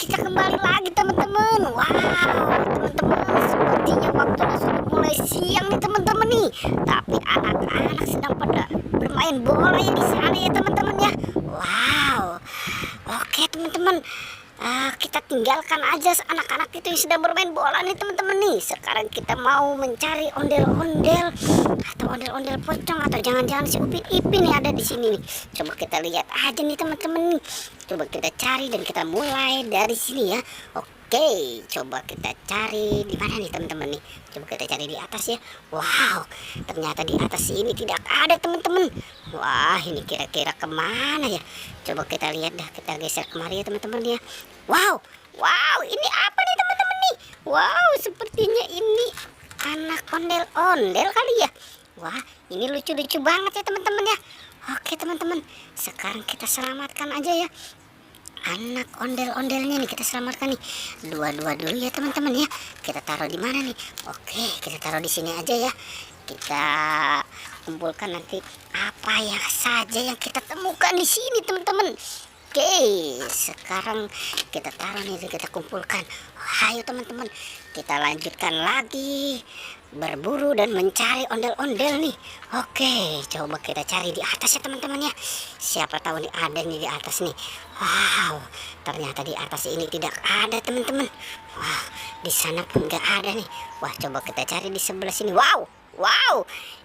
kita kembali lagi teman-teman. Wow, teman-teman, sepertinya waktunya sudah mulai siang nih teman-teman nih. Tapi anak-anak sedang pada bermain bola ya di sana ya teman-teman ya. Wow, oke teman-teman. Kita tinggalkan aja anak-anak itu yang sedang bermain bola nih teman-teman nih. Sekarang kita mau mencari ondel-ondel atau ondel-ondel pocong atau jangan-jangan si Upin Ipin yang ada di sini nih. Coba kita lihat aja nih teman-teman nih. Coba kita cari dan kita mulai dari sini ya. Oke, coba kita cari di mana nih teman-teman nih. Coba kita cari di atas ya. Wow, ternyata di atas ini tidak ada teman-teman. Wah, ini kira-kira kemana ya? Coba kita lihat dah, kita geser kemari ya teman-teman ya. Wow, wow, ini apa nih teman-teman nih? Wow, sepertinya ini anak ondel-ondel kali ya. Wah, ini lucu-lucu banget ya teman-teman ya. Oke teman-teman, sekarang kita selamatkan aja ya anak ondel-ondelnya nih, kita selamatkan nih dua-dua dulu ya teman-teman ya. Kita taruh di mana nih? Oke, kita taruh di sini aja ya. Kita kumpulkan nanti apa yang saja yang kita temukan di sini teman-teman. Oke, sekarang kita taruh nih, kita kumpulkan. Ayo teman-teman, kita lanjutkan lagi berburu dan mencari ondel-ondel nih. Oke, coba kita cari di atas ya teman-teman ya. Siapa tahu nih ada nih di atas nih. Wow, ternyata di atas ini tidak ada teman-teman. Wah, di sana pun nggak ada nih. Wah, coba kita cari di sebelah sini. Wow, wow,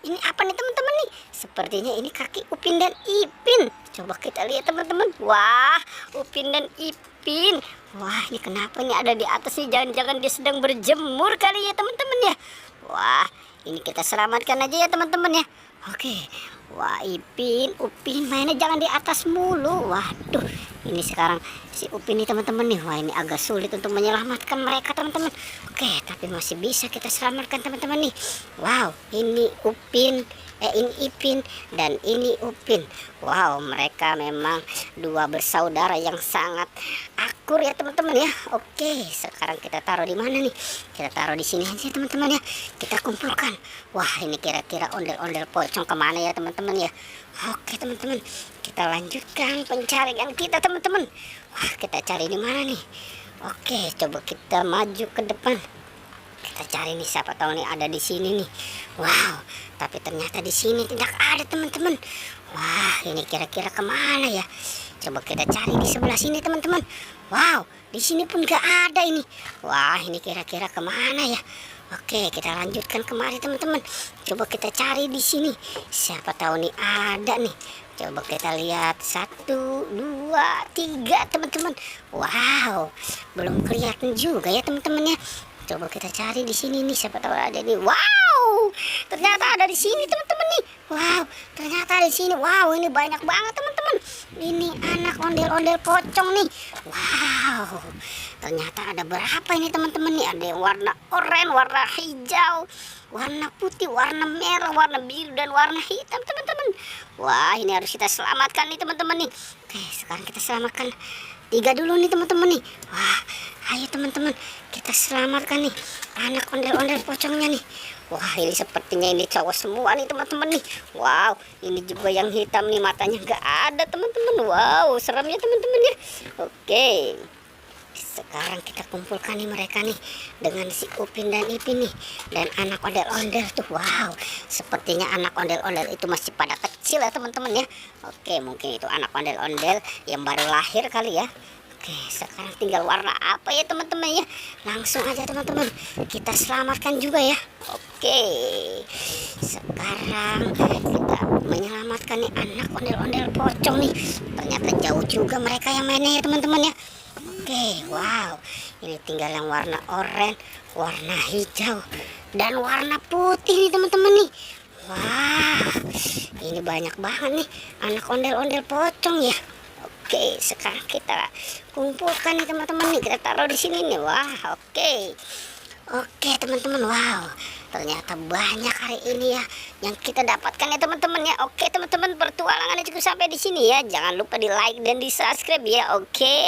ini apa nih teman-teman nih? Sepertinya ini kaki Upin dan Ipin. Coba kita lihat teman-teman. Wah, Upin dan Ipin. Wah, ini kenapa nih ada di atas nih? Jangan-jangan dia sedang berjemur kali ya teman-teman ya. Wah, ini kita selamatkan aja ya teman-teman ya. Oke. Wah, Ipin, Upin mainnya jangan di atas mulu. Waduh, ini sekarang si Upin nih teman-teman nih. Wah, ini agak sulit untuk menyelamatkan mereka teman-teman. Oke, tapi masih bisa kita selamatkan teman-teman nih. Wow, ini Upin, ini Ipin dan ini Upin. Wow, mereka memang dua bersaudara yang sangat akur ya teman-teman ya. Oke, sekarang kita taruh di mana nih? Kita taruh di sini aja teman-teman ya. Kita kumpulkan. Wah, ini kira-kira ondel-ondel pocong kemana ya teman-teman ya? Oke teman-teman, kita lanjutkan pencarian kita teman-teman. Wah, kita cari di mana nih? Oke, coba kita maju ke depan. Kita cari nih, siapa tahu nih ada di sini nih. Wow, tapi ternyata di sini tidak ada teman-teman. Wah, ini kira-kira kemana ya? Coba kita cari di sebelah sini teman-teman. Wow, di sini pun gak ada ini. Wah, ini kira-kira kemana ya? Oke, kita lanjutkan kemari teman-teman. Coba kita cari di sini. Siapa tahu nih ada nih. Coba kita lihat 1, 2, 3 teman-teman. Wow, belum kelihatan juga ya teman-teman ya. Coba kita cari di sini nih, siapa tahu ada nih. Wow, ternyata ada di sini teman-teman nih. Wow, ternyata di sini. Wow, ini banyak banget teman-teman. Ini anak ondel-ondel pocong nih. Wow, ternyata ada berapa ini teman-teman nih? Ada yang warna oranye, warna hijau, warna putih, warna merah, warna biru dan warna hitam teman-teman. Wah, ini harus kita selamatkan nih teman-teman nih. Oke, sekarang kita selamatkan 3 dulu nih teman-teman nih. Wah, ayo teman-teman, kita selamatkan nih anak ondel-ondel pocongnya nih. Wah, ini sepertinya ini cowok semua nih teman-teman nih. Wow, ini juga yang hitam nih, matanya nggak ada teman-teman. Wow, serem ya teman-teman ya. Oke, sekarang kita kumpulkan nih mereka nih dengan si Upin dan Ipin nih dan anak ondel-ondel tuh. Wow, sepertinya anak ondel-ondel itu masih pada kecil ya teman-teman ya. Oke, mungkin itu anak ondel-ondel yang baru lahir kali ya. Oke, sekarang tinggal warna apa ya teman-teman ya? Langsung aja teman-teman, kita selamatkan juga ya. Oke, sekarang kita menyelamatkan nih anak ondel-ondel pocong nih. Ternyata jauh juga mereka yang mainnya ya teman-teman ya. Oke, wow, ini tinggal yang warna oranye, warna hijau dan warna putih nih teman-teman nih. Wah, ini banyak banget nih anak ondel-ondel pocong ya. Oke, sekarang kita kumpulkan nih teman-teman nih, kita taruh di sini nih. Wah, oke teman-teman. Wow, ternyata banyak hari ini ya yang kita dapatkan ya teman-teman ya. Oke teman-teman, pertualangannya cukup sampai di sini ya. Jangan lupa di like dan di subscribe ya. Oke.